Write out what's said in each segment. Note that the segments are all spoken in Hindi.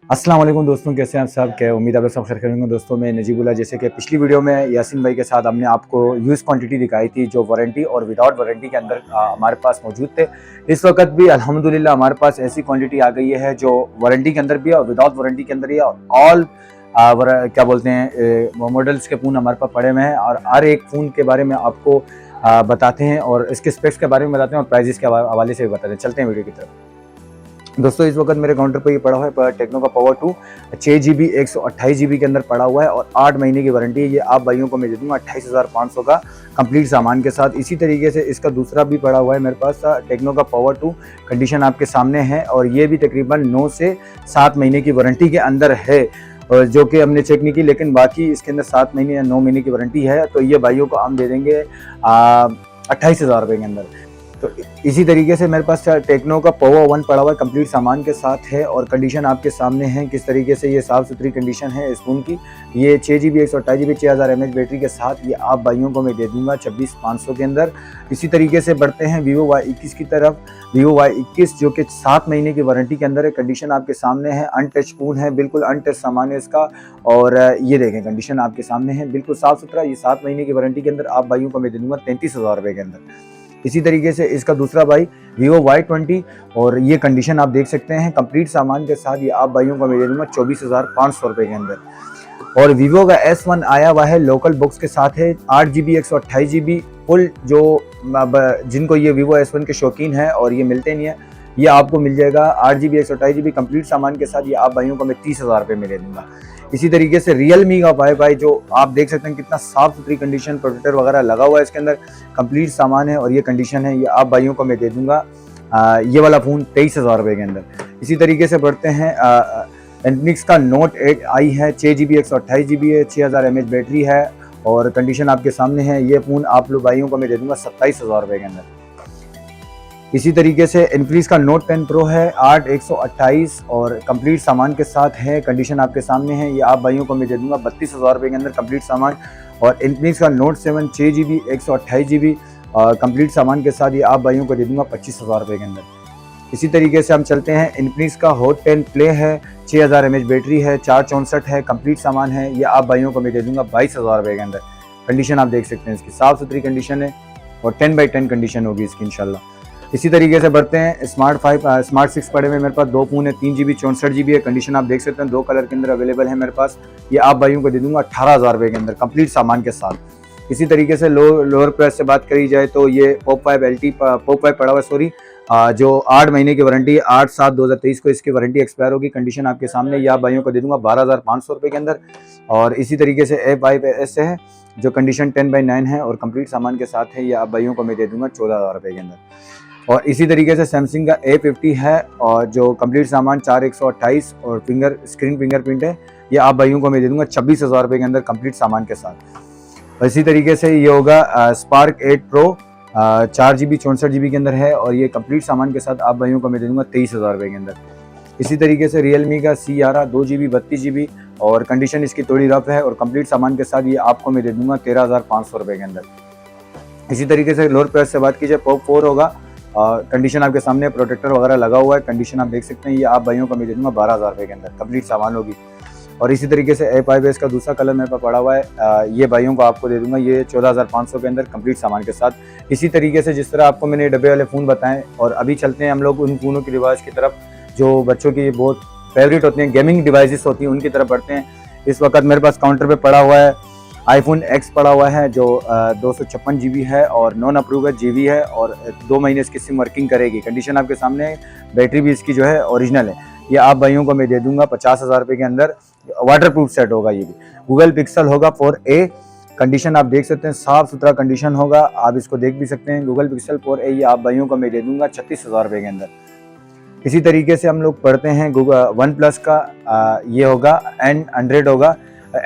अस्सलाम वालेकुम दोस्तों, कैसे हैं आप सब? क्या उम्मीद है आप सब खैर करेंगे। दोस्तों मैं नजीबुल्लाह, जैसे कि पिछली वीडियो में यासीन भाई के साथ हमने आपको यूज़ क्वांटिटी दिखाई थी जो वारंटी और विदाउट वारंटी के अंदर हमारे पास मौजूद थे। इस वक्त भी अल्हम्दुलिल्लाह हमारे पास ऐसी क्वांटिटी आ गई है जो वारंटी के अंदर भी है और विदाउट वारंटी के अंदर ही है। ऑल क्या बोलते हैं मॉडल्स के फ़ोन हमारे पास पड़े हुए हैं और हर एक फ़ोन के बारे में आपको बताते हैं और इसके स्पेक्स के बारे में बताते हैं और प्राइजेस के हवाले से भी बताते हैं। चलते हैं वीडियो की तरफ। दोस्तों इस वक्त मेरे काउंटर पर ये पड़ा हुआ है टेक्नो का पावर 2 6 GB 128 GB के अंदर पड़ा हुआ है और 8 महीने की वारंटी है। ये आप भाइयों को मैं दे दूंगा 28,500 का कंप्लीट सामान के साथ। इसी तरीके से इसका दूसरा भी पड़ा हुआ है मेरे पास टेक्नो का पावर 2, कंडीशन आपके सामने है और ये भी तकरीबन 9 से 7 महीने की वारंटी के अंदर है, जो कि हमने चेक नहीं की, लेकिन बाकी इसके अंदर 7 महीने या 9 महीने की वारंटी है। तो ये भाइयों को हम दे देंगे 28,000 रुपये के अंदर। तो इसी तरीके से मेरे पास टेक्नो का पावर 1 पड़ा हुआ है, कंप्लीट सामान के साथ है और कंडीशन आपके सामने है किस तरीके से ये साफ़ सुथरी कंडीशन है इस फ़ोन की। ये 6 GB 128 GB 6000 mAh बैटरी के साथ ये आप भाइयों को मैं दे दूंगा 26,500 के अंदर। इसी तरीके से बढ़ते हैं Vivo Y21 की तरफ। Vivo Y21 जो कि 7 महीने की वारंटी के अंदर है, कंडीशन आपके सामने है, अनटच फ़ोन है, बिल्कुल अनटच सामान है इसका। और ये देखें कंडीशन आपके सामने है, बिल्कुल साफ़ सुथरा। ये 7 महीने की वारंटी के अंदर आप भाइयों को मैं दे दूंगा 33,000 रुपये के अंदर। इसी तरीके से इसका दूसरा भाई Vivo Y20 और ये कंडीशन आप देख सकते हैं कंप्लीट सामान के साथ ये आप भाइयों को मैं दे दूंगा 24,500 रुपये के अंदर। और Vivo का S1 आया हुआ है, लोकल बॉक्स के साथ है, 8 GB 128 GB फुल। जो जिनको ये Vivo S1 के शौकीन है और ये मिलते नहीं है, ये आपको मिल जाएगा 8 GB 128 GB कंप्लीट सामान के साथ। ये आप भाइयों को मैं 30,000 रुपये में दे दूंगा। इसी तरीके से Realme का भाई जो आप देख सकते हैं कितना साफ सुथरी कंडीशन, प्रोटेक्टर वगैरह लगा हुआ है इसके अंदर, कंप्लीट सामान है और ये कंडीशन है। ये आप भाइयों को मैं दे दूंगा ये वाला फ़ोन 23,000 रुपये के अंदर। इसी तरीके से बढ़ते हैं Infinix का Note 8i है, 6 GB 128 GB है, 6000 mAh बैटरी है और कंडीशन आपके सामने है। ये फ़ोन आप लोग भाइयों को मैं दे दूंगा 27,000 रुपये के अंदर। इसी तरीके से Infinix का Note 10 Pro है, 8 128 और कंप्लीट सामान के साथ है, कंडीशन आपके सामने है। ये आप भाइयों को मैं दे दूंगा 32,000 रुपये के अंदर कंप्लीट सामान। और Infinix का Note 7 6 GB 128 GB कंप्लीट सामान के साथ ये आप भाइयों को दे दूंगा 25,000 रुपये के अंदर। इसी तरीके से हम चलते हैं, Infinix का Hot 10 Play है, 6000 mAh बैटरी है, 464 है, कंप्लीट सामान है। ये आप भाइयों को मैं दे दूंगा 22,000 रुपये के अंदर। कंडीशन आप देख सकते हैं इसकी साफ़ सुथरी कंडीशन है और 10/10 कंडीशन होगी इसकी इंशाल्लाह। इसी तरीके से बढ़ते हैं, स्मार्ट 6 पड़े हुए मेरे पास 2 फ़ोन है, 3 GB 64 GB है, कंडीशन आप देख सकते हैं 2 कलर के अंदर अवेलेबल है मेरे पास। ये आप भाइयों को दे दूंगा 18,000 रुपये के अंदर कंप्लीट सामान के साथ। इसी तरीके से लोअर प्राइस से बात करी जाए तो ये पॉप 5 पड़ा हुआ है, जो 8 महीने की वारंटी है, 8/7/2023 को इसकी वारंटी एक्सपायर होगी। कंडीशन आपके सामने, ये आप भाइयों को दे दूंगा 12,500 रुपये के अंदर। और इसी तरीके से A5S है जो कंडीशन 10/9 है और कंप्लीट सामान के साथ है। ये आप भाइयों को मैं दे दूंगा 14,000 रुपये के अंदर। और इसी तरीके से सैमसंग का A50 है और जो कंप्लीट सामान 4 128 और स्क्रीन फिंगरप्रिंट है। ये आप भाइयों को मैं दे दूंगा 26,000 रुपये के अंदर कंप्लीट सामान के साथ। और इसी तरीके से ये होगा Spark 8 Pro 4 GB 64 GB के अंदर है और ये कंप्लीट सामान के साथ आप भाइयों को मैं दे दूंगा 23,000 रुपये के अंदर। इसी तरीके से Realme का C11 2 GB 32 GB और कंडीशन इसकी थोड़ी रफ है और कंप्लीट सामान के साथ ये आपको मैं दे दूंगा 13,500 रुपये के अंदर। इसी तरीके से लोअर प्राइस से बात कीजिए, पॉप 4 होगा, कंडीशन आपके सामने, प्रोटेक्टर वगैरह लगा हुआ है, कंडीशन आप देख सकते हैं। ये आप भाइयों को मैं दे दूंगा 12,000 रुपये के अंदर कंप्लीट सामान होगी। और इसी तरीके से A5S का दूसरा कलर मेरे पास पड़ा हुआ है, ये भाइयों को आपको दे दूंगा ये 14,500 के अंदर कंप्लीट सामान के साथ। इसी तरीके से जिस तरह आपको मैंने डब्बे वाले फ़ोन बताएं, और अभी चलते हैं हम लोग उन फ़ोनों की रिवाज की तरफ जो बच्चों की बहुत फेवरेट होती हैं, गेमिंग डिवाइसेस होती हैं, उनकी तरफ बढ़ते हैं। इस वक्त मेरे पास काउंटर पर पड़ा हुआ है iPhone X पड़ा हुआ है जो 256 GB है और नॉन अप्रूव GB है और 2 महीने इसकी सिम वर्किंग करेगी। कंडीशन आपके सामने है, बैटरी भी इसकी जो है ओरिजिनल है। ये आप भाइयों को मैं दे दूंगा 50,000 रुपये के अंदर। वाटर प्रूफ सेट होगा ये भी। गूगल पिक्सल होगा 4A, कंडीशन आप देख सकते हैं, साफ़ सुथरा कंडीशन होगा, आप इसको देख भी सकते हैं। गूगल पिक्सल 4A ये आप भाइयों को मैं दे दूंगा 36,000 रुपये के अंदर। इसी तरीके से हम लोग पढ़ते हैं वन प्लस का, ये होगा N100 होगा,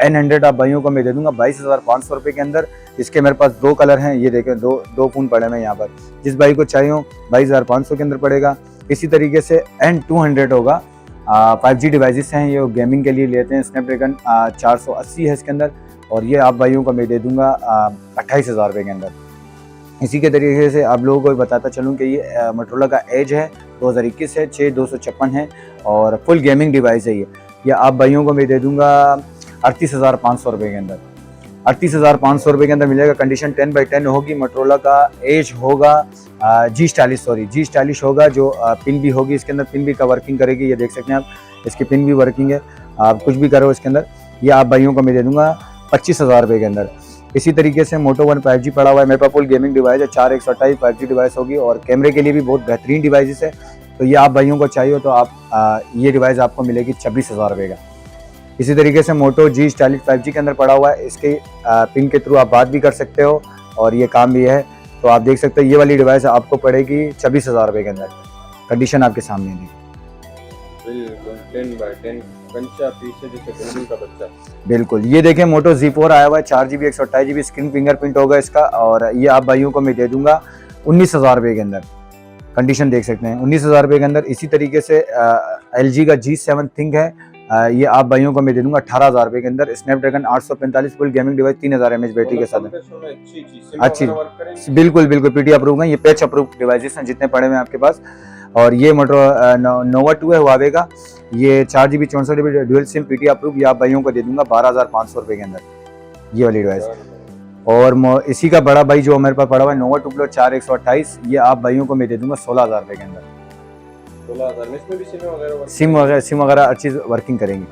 N100 आप भाइयों को मैं दे दूंगा 22,500 रुपये के अंदर। इसके मेरे पास 2 कलर हैं, ये देखें दो फ़ोन पड़े हैं यहाँ पर, जिस भाई को चाहिए हो 22,500 के अंदर पड़ेगा। इसी तरीके से N200 होगा, 5G डिवाइसेस हैं, ये गेमिंग के लिए लेते हैं, स्नैपड्रैगन 480 है इसके अंदर और ये आप भाइयों को मैं दे दूंगा 28,000 रुपये के अंदर। इसी के तरीके से आप लोगों को बताता चलूँ कि ये मोटोरोला का एज है, 2021 है, 6256 है और फुल गेमिंग डिवाइस है ये। ये आप भाइयों को मैं दे दूंगा 38,500 रुपये के अंदर। 38,500 रुपये के अंदर मिलेगा। कंडीशन 10x10 होगी। मोटरोला का एज होगा G40 होगा, जो पिन भी होगी इसके अंदर, पिन भी का वर्किंग करेगी। ये देख सकते हैं आप, इसकी पिन भी वर्किंग है, आप कुछ भी करो इसके अंदर। ये आप भाइयों को मैं दे दूंगा 25,000 रुपये के अंदर। इसी तरीके से मोटो वन 5G पड़ा हुआ है, मेरे पास फुल गेमिंग डिवाइस है, 4 128 5G डिवाइस होगी और कैमरे के लिए भी बहुत बेहतरीन डिवाइस है। तो ये आप भाइयों को चाहिए तो आप ये डिवाइस आपको मिलेगी 26,000 रुपये का। इसी तरीके से मोटो G40 5G के अंदर पड़ा हुआ है, इसके पिन के थ्रू आप बात भी कर सकते हो और ये काम भी है। तो आप देख सकते हो ये वाली डिवाइस आपको पड़ेगी 26,000 रुपये के अंदर। कंडीशन आपके सामने है। 10x10 कंचा पीछे जैसे बिल्डिंग का बच्चा। बिल्कुल, ये देखें मोटो Z4 आया हुआ है, 4GB 128GB स्क्रीन फिंगरप्रिंट होगा इसका और ये आप भाइयों को मैं दे दूंगा 19,000 रुपये के अंदर। कंडीशन देख सकते हैं 19,000 रुपये के अंदर। इसी तरीके से LG का G7 थिंक है, ये आप भाइयों को मैं दे दूंगा 18,000 रुपये के अंदर। Snapdragon 845 full gaming device 3000 mAh battery के साथ है। अच्छी बिल्कुल PT अप्रूव है, ये पैच अप्रूव डिवाइसेस हैं जितने पड़े हुए हैं आपके पास। और ये मोटो नोवा 2 है हुआवे का, ये 4GB 64GB dual SIM PT approve. ये आप भाइयों को दे दूंगा 12,500 रुपये के अंदर, ये वाली डिवाइस। और इसी का बड़ा भाई जो मेरे पास पड़ा हुआ है नोवा 2 प्रो 4 128, ये आप भाइयों को मैं दे दूंगा 16,000 रुपये के अंदर। 16,000 इसमें भी सिम वगैरह हर चीज़ वर्किंग करेंगी।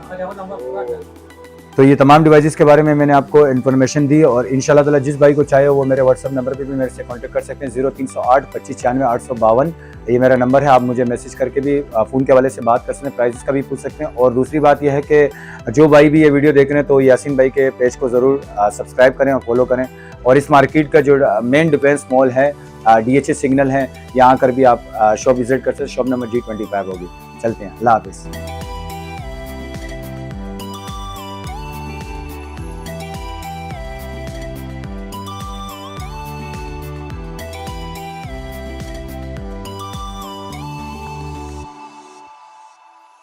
तो ये तमाम डिवाइसेस के बारे में मैंने आपको इन्फॉर्मेशन दी और इंशाल्लाह ताला जिस भाई को चाहे वो मेरे व्हाट्सअप नंबर पे भी मेरे से कांटेक्ट कर सकते हैं। 0308 25 96 852 ये मेरा नंबर है। आप मुझे मैसेज करके भी फ़ोन के हवाले से बात कर सकते हैं, प्राइसेस का भी पूछ सकते हैं। और दूसरी बात यह है कि जो भाई भी ये वीडियो देख रहे हैं तो यासीन भाई के पेज को ज़रूर सब्सक्राइब करें और फॉलो करें। और इस मार्केट का जो मेन डिफेंस मॉल है DHA सिग्नल है, यहाँ आकर भी आप शॉप विजिट कर सकते हैं। शॉप नंबर G25 होगी। चलते हैं, अल्लाह हाफिज़।